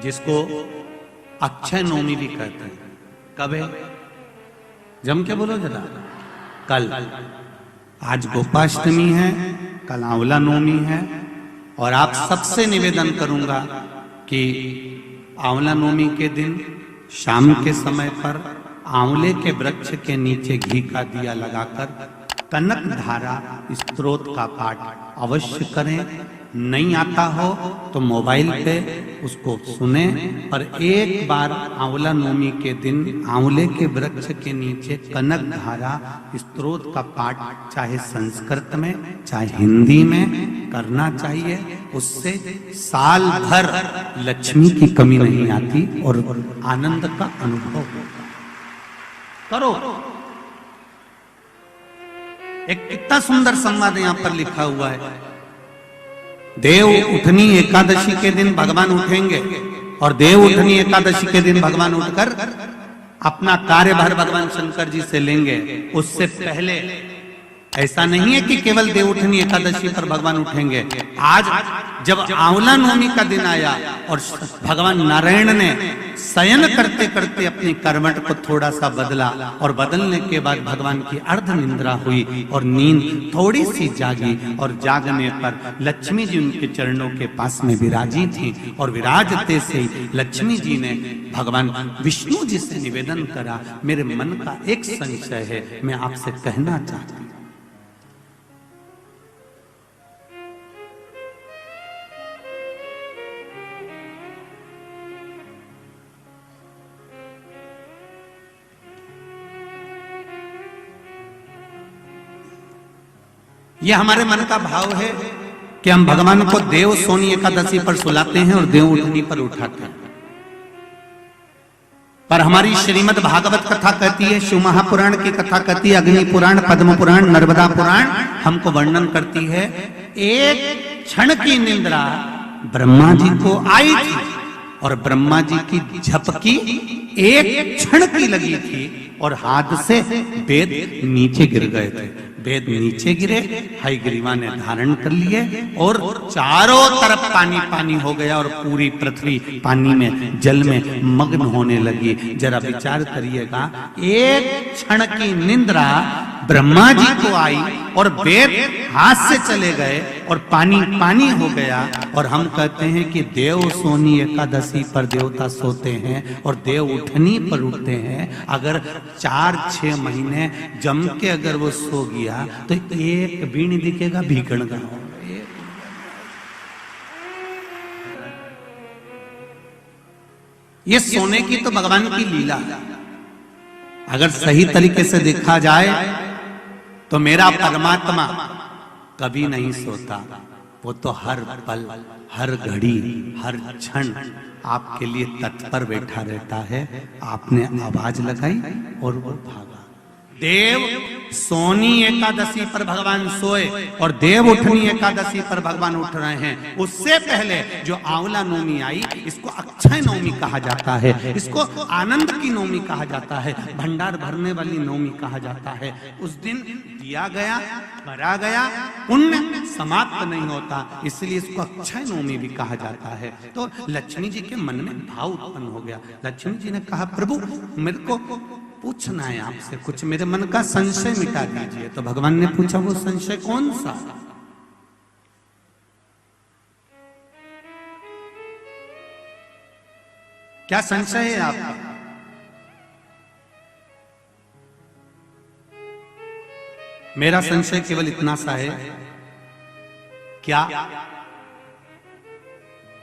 जिसको अक्षय नवमी भी कहते हैं। कब है? जम के बोलो जरा। कल। आज गोपाष्टमी है, कल आंवला नवमी है। और आप सबसे निवेदन करूंगा कि आंवला नवमी के दिन शाम के समय पर आंवले के वृक्ष के नीचे घी का दिया लगाकर कनक धारा स्तोत्र का पाठ अवश्य करें। नहीं आता हो तो मोबाइल पे उसको सुने, पर एक बार आंवला नवमी के दिन आंवले के वृक्ष के नीचे कनक धारा स्तोत्र का पाठ चाहे संस्कृत में चाहे हिंदी में करना चाहिए। उससे साल भर लक्ष्मी की कमी नहीं आती और आनंद का अनुभव करो। एक कितना सुंदर संवाद यहां पर लिखा हुआ है। देव उठनी एकादशी के दिन भगवान उठेंगे और देव उठनी एकादशी के दिन भगवान उठकर अपना कार्यभार भगवान शंकर जी से लेंगे। उससे पहले ऐसा नहीं है कि केवल देव उठनी एकादशी पर भगवान उठेंगे। आज जब आंवला नवमी का दिन आया और भगवान नारायण ने शयन करते करते अपनी करवट को थोड़ा सा बदला और बदलने के बाद भगवान की अर्ध निंद्रा हुई और नींद थोड़ी सी जागी और जागने पर लक्ष्मी जी उनके चरणों के पास में विराजी थी और विराजते से लक्ष्मी जी ने भगवान विष्णु जी से निवेदन करा, मेरे मन का एक संशय है, मैं आपसे कहना चाहती हूं। यह हमारे मन का भाव है कि हम भगवान को देव सोनी एकादशी पर सुलाते हैं और देव उठनी पर उठाते हैं। पर हमारी श्रीमद् भागवत कथा कहती है, शिव महापुराण की कथा कहती है, अग्नि पुराण, पद्म पुराण, नर्मदा पुराण हमको वर्णन करती है। एक क्षण की निंद्रा ब्रह्मा जी को आई थी और ब्रह्मा जी की झपकी एक क्षण की लगी थी और हाथ से वेद नीचे गिर गए थे। वेद नीचे गिरे, हयग्रीवा ने धारण कर लिए और चारों तरफ पानी पानी हो गया और पूरी पृथ्वी पानी में जल में मग्न होने लगी। जरा विचार करिएगा, एक क्षण की निंद्रा ब्रह्मा जी को आई और वेद हाथ से चले गए और पानी पानी हो गया। और हम कहते हैं कि देव सोनी एकादशी पर देवता सोते हैं और देव उठनी पर उठते हैं। अगर 4-6 महीने जम के अगर वो सो गया तो एक भी नहीं दिखेगा भीखण का। ये सोने की तो भगवान की लीला है। अगर सही तरीके से देखा जाए तो मेरा परमात्मा कभी नहीं सोता, वो तो हर पल हर घड़ी हर क्षण आपके लिए तत्पर बैठा रहता है। आपने आवाज लगाई और वो भागा। देव सोनी एकादशी पर भगवान सोए और देव उठनी एकादशी पर भगवान उठ रहे हैं। उससे पहले जो आंवला नवमी आई, इसको अक्षय नवमी कहा जाता है, इसको आनंद की नवमी कहा जाता है, भंडार भरने वाली नवमी कहा जाता है। उस दिन दिया गया, भरा गया, पुण्य समाप्त नहीं होता, इसलिए इसको अक्षय नवमी भी कहा जाता है। तो लक्ष्मी जी के मन में भाव उत्पन्न हो गया। लक्ष्मी जी ने कहा, प्रभु मेरे को पूछना है आपसे कुछ, मेरे मन का संशय मिटा दीजिए। तो भगवान ने पूछा, वो संशय कौन सा? क्या संशय है आपका? मेरा संशय केवल इतना सा है, क्या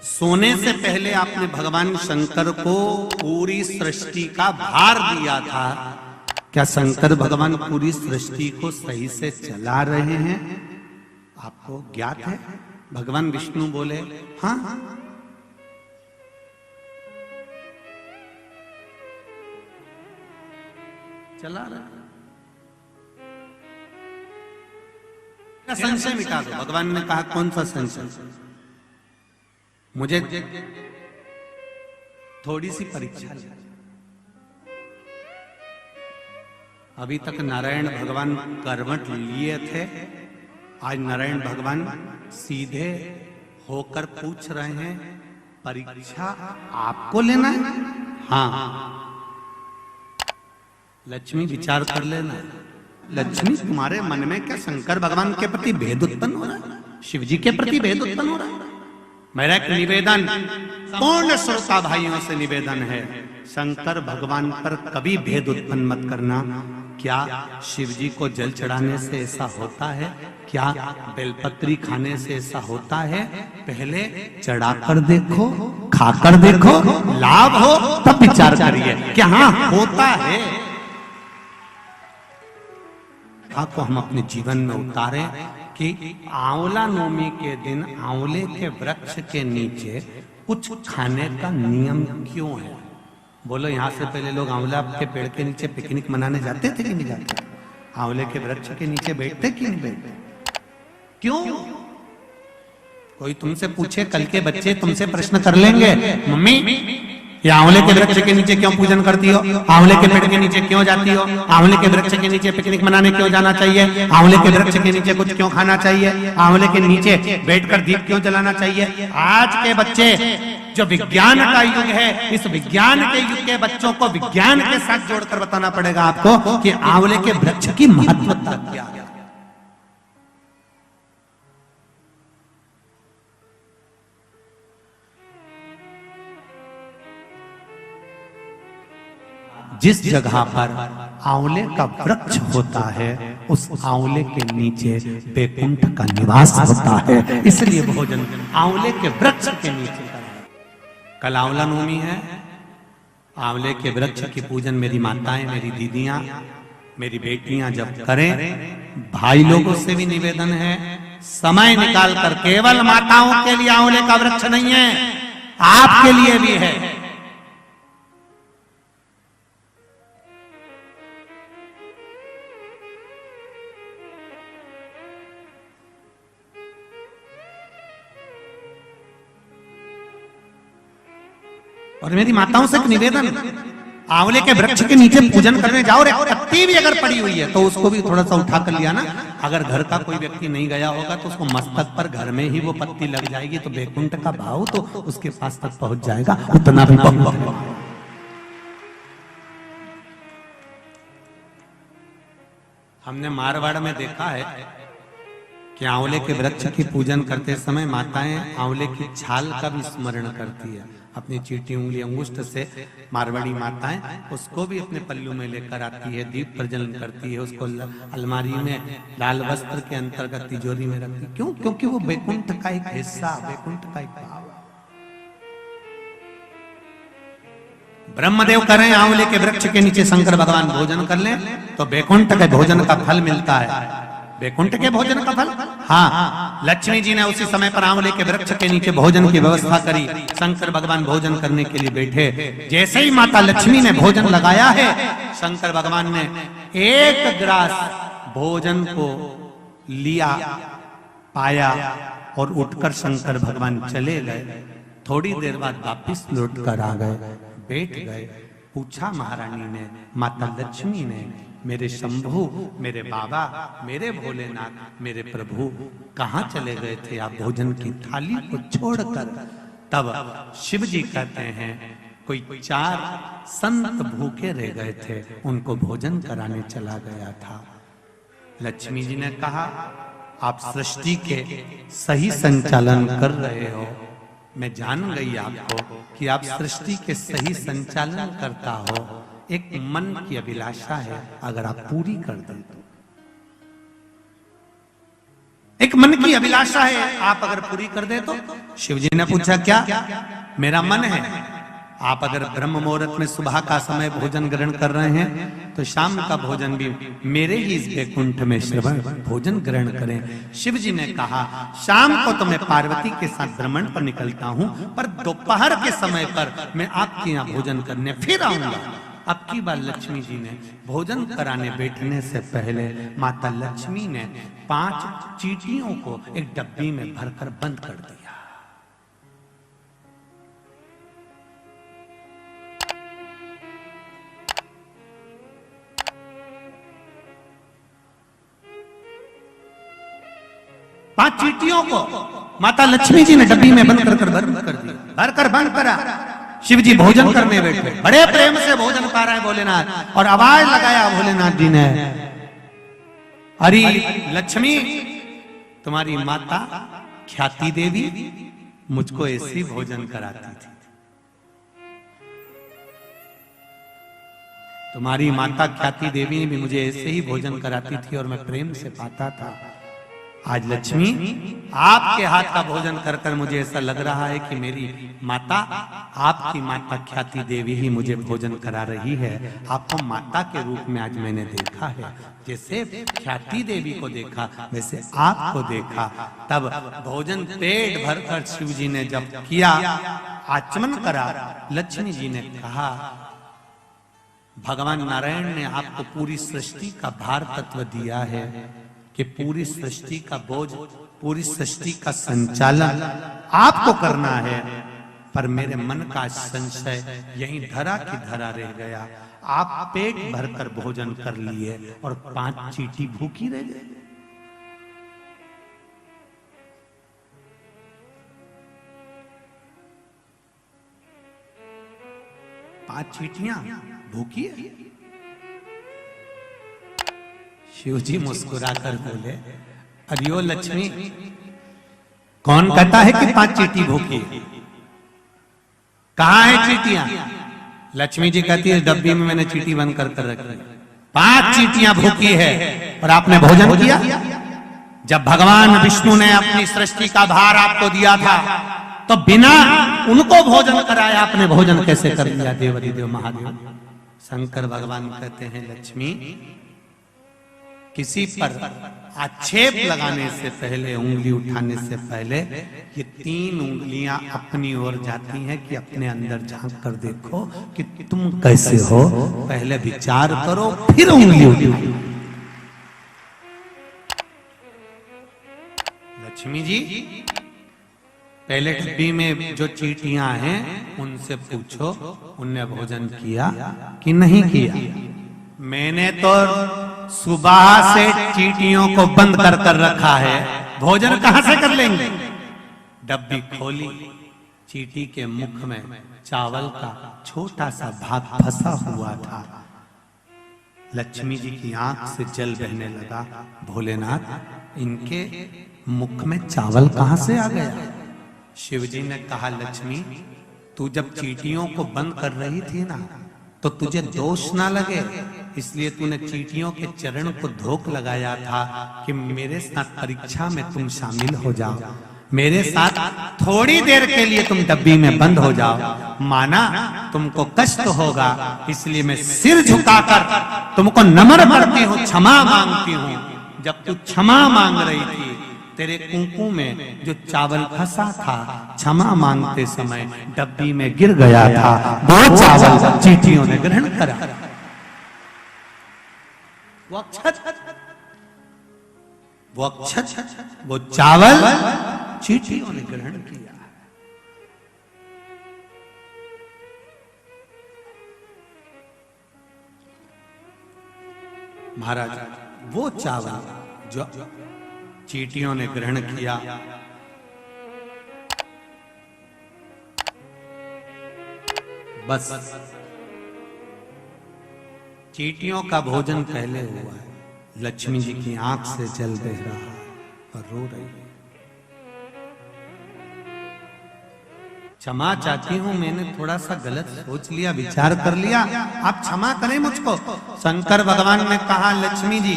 सोने से पहले आपने भगवान शंकर को पूरी सृष्टि का भार दिया था? क्या शंकर भगवान पूरी सृष्टि को सही से चला रहे हैं? आपको ज्ञात है? भगवान विष्णु बोले, हाँ चला रहे। संशय मिटा दो। भगवान ने कहा, कौन सा संशय? मुझे थोड़ी सी परीक्षा ले। अभी तक नारायण भगवान करवट लिए थे, आज नारायण भगवान सीधे होकर पूछ रहे हैं, परीक्षा आपको लेना है? हाँ, लक्ष्मी विचार कर लेना। लक्ष्मी तुम्हारे मन में क्या शंकर भगवान के प्रति भेद उत्पन्न हो रहा है? शिव जी के प्रति भेद उत्पन्न हो रहा है? मेरा एक निवेदन पूर्ण श्रोता भाइयों से निवेदन है, शंकर भगवान पर कभी भेद उत्पन्न मत करना। क्या शिव जी को जल चढ़ाने से ऐसा होता है? क्या बेलपत्री खाने से ऐसा होता है? पहले चढ़ाकर देखो, खाकर देखो, लाभ हो तब विचार करिए कि हाँ होता है। को हम अपने जीवन में उतारें कि आंवला नवमी के दिन आंवले के वृक्ष के नीचे कुछ खाने का नियम क्यों है? बोलो, यहाँ से पहले लोग आंवला के पेड़ के नीचे पिकनिक मनाने जाते थे कि नहीं जाते? आंवले के वृक्ष के नीचे बैठते कि नहीं बैठते? क्यों? कोई तुमसे पूछे, कल के बच्चे तुमसे प्रश्न कर लेंगे, मम्मी ये आंवले के वृक्ष के नीचे क्यों पूजन करती हो? आंवले के पेड़ के नीचे क्यों जाती हो? आंवले के वृक्ष के नीचे पिकनिक मनाने क्यों जाना चाहिए? आंवले के वृक्ष के नीचे कुछ क्यों खाना चाहिए? आंवले के नीचे बैठकर दीप क्यों जलाना चाहिए? आज के बच्चे, जो विज्ञान का युग है, इस विज्ञान के युग के बच्चों को विज्ञान के साथ जोड़कर बताना पड़ेगा आपको कि आंवले के वृक्ष की महत्वता क्या है। जिस जगह पर आंवले का वृक्ष होता है, उस आंवले के नीचे बैकुंठ का निवास होता है, इसलिए भोजन आंवले के वृक्ष के नीचे करें। कल आंवला नवमी है, आंवले के वृक्ष की पूजन मेरी माताएं, मेरी दीदियां, मेरी बेटियां जब करें, भाई लोगों से भी निवेदन है, समय निकाल कर, केवल माताओं के लिए आंवले का वृक्ष नहीं है, आपके लिए भी है। और मेरी माताओं से एक निवेदन, आंवले के वृक्ष के नीचे पूजन करने जाओ, और एक पत्ती भी अगर पड़ी हुई है तो उसको भी थोड़ा सा उठा कर लिया ना। अगर घर का कोई व्यक्ति नहीं गया होगा तो उसको मस्तक पर घर में ही वो पत्ती लग जाएगी, तो बैकुंठ का भाव तो उसके पास तक पहुंच जाएगा। उतना भी हमने मारवाड़ में देखा है कि आंवले के वृक्ष की पूजन करते समय माताएं आंवले की छाल का भी स्मरण करती है। अपनी चीटी उंगली अंगुष्ठ से मारवाड़ी माताएं उसको भी अपने पल्लू में लेकर आती है, दीप प्रज्वलन करती है, उसको अलमारी में लाल वस्त्र के अंतर्गत तिजोरी में रखती है। क्यों? क्योंकि वो बैकुंठ का एक हिस्सा, बैकुंठ का एक भाव। ब्रह्मदेव करें आंवले के वृक्ष के नीचे शंकर भगवान भोजन कर लें तो बैकुंठ के भोजन का फल मिलता है। बैकुंठ के भोजन का फल, हाँ, लक्ष्मी जी ने उसी समय पर आंवले के वृक्ष के नीचे भोजन की व्यवस्था करी। शंकर भगवान भोजन करने के लिए बैठे, जैसे ही माता लक्ष्मी ने भोजन लगाया है, शंकर भगवान ने एक ग्रास भोजन को लिया, पाया और उठकर शंकर भगवान चले गए। थोड़ी देर बाद वापिस लौट कर आ गए, बैठ गए। पूछा महारानी ने, माता लक्ष्मी ने, मेरे शंभु, मेरे बाबा, मेरे भोलेनाथ, मेरे प्रभु कहाँ चले गए थे आप भोजन की थाली को छोड़कर? तब शिव जी कहते हैं, कोई 4 संत भूखे रह गए थे, उनको भोजन कराने चला गया था। लक्ष्मी जी ने कहा, आप सृष्टि के सही संचालन कर रहे हो, मैं जान गई आपको कि आप सृष्टि के सही संचालन करता हो। एक मन की अभिलाषा है, अगर आप पूरी कर दें तो, एक मन की अभिलाषा है, आप अगर पूरी कर दे तो। शिव जी ने पूछा, क्या? मेरा मन है, आप अगर ब्रह्म मुहूर्त में सुबह का समय भोजन ग्रहण कर रहे हैं तो शाम का भोजन भी मेरे ही इस बैकुंठ में श्रवण भोजन ग्रहण करें। शिव जी ने कहा, शाम को तो मैं पार्वती के साथ भ्रमण पर निकलता हूं, पर दोपहर के समय पर मैं आपके यहाँ भोजन करने फिर आऊंगा। अब की बार लक्ष्मी जी ने भोजन कराने बैठने से पहले माता लक्ष्मी ने 5 चींटियों को एक डब्बी में भरकर बंद कर दिया। पांच चींटियों को माता लक्ष्मी जी ने डब्बी में बंद कर दिया। भर कर बंद करा। शिव जी भोजन करने बैठे, बड़े प्रेम से भोजन पा रहे हैं भोलेनाथ, और आवाज लगाया भोलेनाथ जी ने, अरे लक्ष्मी, तुम्हारी माता ख्याति देवी मुझको ऐसे ही भोजन कराती थी। तुम्हारी माता ख्याति देवी भी मुझे ऐसे ही भोजन कराती थी और मैं प्रेम से पाता था। आज लक्ष्मी, आपके हाथ का भोजन कर कर मुझे ऐसा लग रहा है कि मेरी माता, आपकी माता ख्याति देवी ही मुझे भोजन करा रही है। आपको माता के रूप में आज मैंने देखा है, जैसे ख्याति देवी को देखा वैसे आपको देखा। तब भोजन पेट भरकर शिव जी ने जब किया, आचमन करा, लक्ष्मी जी ने कहा, भगवान नारायण ने आपको पूरी सृष्टि का भार तत्व दिया है कि पूरी सृष्टि का बोझ, पूरी सृष्टि का संचालन आपको करना है, पर मेरे मन का संशय यहीं धरा की धरा रह गया। आप पेट भरकर भोजन कर लिए और 5 चींटी भूखी रह गई। पांच चींटियां भूखी है। शिव जी मुस्कुराकर बोले, अरियो लक्ष्मी, कौन कहता है कि 5 चींटी भूखी? कहां है चींटियां? लक्ष्मी जी कहती है, डब्बी में मैंने चींटी बंद कर रखी। 5 चींटियां भूखी है और आपने भोजन किया। जब भगवान विष्णु ने अपनी सृष्टि का भार आपको दिया था, तो बिना उनको भोजन कराया आपने भोजन कैसे कर लिया? देवाधिदेव महादेव शंकर भगवान कहते हैं, लक्ष्मी, किसी पर आक्षेप लगाने से पहले, उंगली उठाने से पहले, ये 3 उंगलियां अपनी ओर जाती हैं कि अपने अंदर झांक कर देखो कि तुम कैसे हो। पहले विचार करो, फिर उंगली उठाओ। लक्ष्मी जी, पहले डब्बी में जो चींटियां हैं उनसे पूछो, उनने भोजन किया कि नहीं किया? मैंने तो सुबह से चींटियों को बंद कर कर रखा है, भोजन कहां से कर लेंगे? डब्बी खोली, चींटी के मुख में चावल का छोटा सा भाग फंसा हुआ था। लक्ष्मी जी की आंख से जल बहने लगा। भोलेनाथ, इनके मुख में चावल कहां से आ गया? शिव जी ने कहा, लक्ष्मी, तू जब चींटियों को बंद कर रही थी ना, तो तुझे दोष ना लगे, इसलिए तूने चींटियों के चरण को धोख लगाया था कि मेरे साथ परीक्षा में तुम शामिल हो जाओ, मेरे साथ थोड़ी देर के लिए तुम डब्बी में बंद हो जाओ। माना तुमको कष्ट होगा, इसलिए मैं सिर झुकाकर तुमको नमन करती हूँ, क्षमा मांगती हूँ। जब तू क्षमा मांग रही थी, तेरे कुंकू में जो चावल फंसा था, क्षमा मांगते समय डब्बी में गिर गया था। वो चावल चींटियों ने ग्रहण करा। वो अक्षत, वो चावल चींटियों ने ग्रहण किया। महाराज, वो चावल जो चींटियों ने ग्रहण किया, बस चींटियों का भोजन पहले हुआ है। लक्ष्मी जी की आंख से जल बह रहा है और रो रही है। क्षमा चाहती हूं, मैंने थोड़ा सा गलत सोच लिया, विचार कर लिया, आप क्षमा करें मुझको। शंकर भगवान ने कहा, लक्ष्मी जी,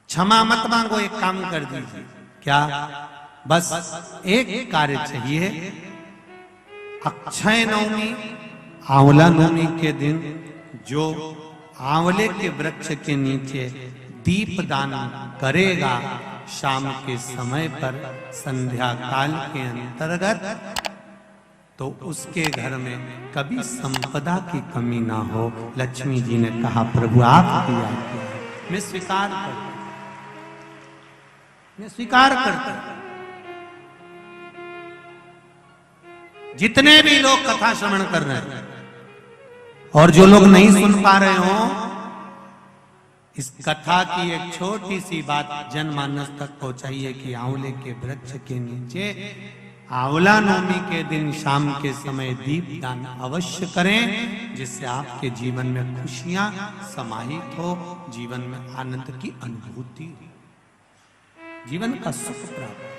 क्षमा मत मांगो, एक काम कर दीजिए। क्या? बस एक कार्य चाहिए। अक्षय नवमी, आंवला नवमी के दिन जो आंवले के वृक्ष के नीचे दीप दान करेगा, शाम के समय पर संध्या काल के अंतर्गत, तो उसके घर में कभी संपदा की कमी ना हो। लक्ष्मी जी ने कहा, प्रभु आपकी आज्ञा, मैं स्वीकार करता, मैं स्वीकार करता। जितने भी लोग कथा श्रवण कर रहे हैं और जो लोग नहीं सुन पा रहे हो, इस कथा की एक छोटी सी बात जनमानस तक पहुंचाइए कि आंवले के वृक्ष के नीचे आंवला नवमी के दिन शाम के समय दीप दान अवश्य करें, जिससे आपके जीवन में खुशियां समाहित हो, जीवन में आनंद की अनुभूति, जीवन का सुख प्राप्त।